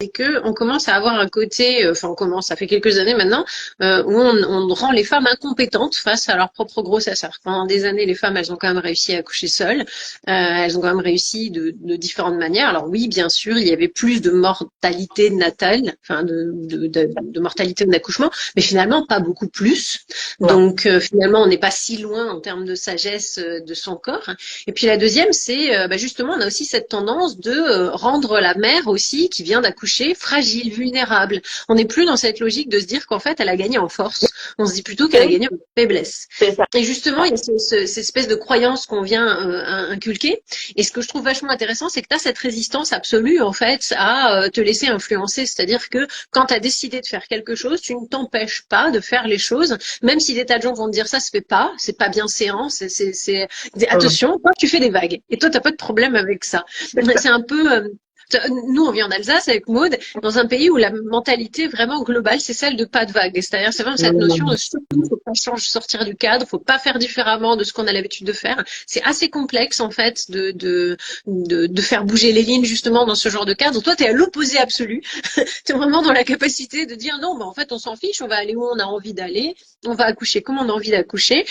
c'est que on commence à avoir un côté, ça fait quelques années maintenant, où on rend les femmes incompétentes face à leur propre grossesse. Alors, pendant des années, les femmes, elles ont quand même réussi à accoucher seules, elles ont quand même réussi de différentes manières. Alors oui, bien sûr, il y avait plus de mortalité natale, de mortalité d'accouchement, mais finalement pas beaucoup plus. Non. Donc finalement, on n'est pas si loin en termes de sagesse de son corps. Et puis la deuxième, c'est justement, on a aussi cette tendance de rendre la mère aussi, qui vient d'accoucher, fragile, vulnérable. On n'est plus dans cette logique de se dire qu'en fait, elle a gagné en force. On se dit plutôt qu'elle a Oui, gagné en faiblesse. c'est ça. Et justement, il y a cette espèce de croyance qu'on vient inculquer. Et ce que je trouve vachement intéressant, c'est que tu as cette résistance absolue, en fait, à te laisser influencer. C'est-à-dire que quand tu as décidé de faire quelque chose, tu ne t'empêches pas de faire les choses, même si des tas de gens vont te dire ça se fait pas, c'est pas bien séant, attention, toi tu fais des vagues. Et toi, t'as pas de problème avec ça. C'est un peu nous, on vit en Alsace avec Maud, dans un pays où la mentalité vraiment globale, c'est celle de pas de vague. C'est-à-dire, c'est vraiment cette notion de surtout, faut pas sortir du cadre, faut pas faire différemment de ce qu'on a l'habitude de faire. C'est assez complexe, en fait, de faire bouger les lignes, justement, dans ce genre de cadre. Toi, t'es à l'opposé absolu. T'es vraiment dans la capacité de dire non, en fait, on s'en fiche, on va aller où on a envie d'aller, on va accoucher comme on a envie d'accoucher.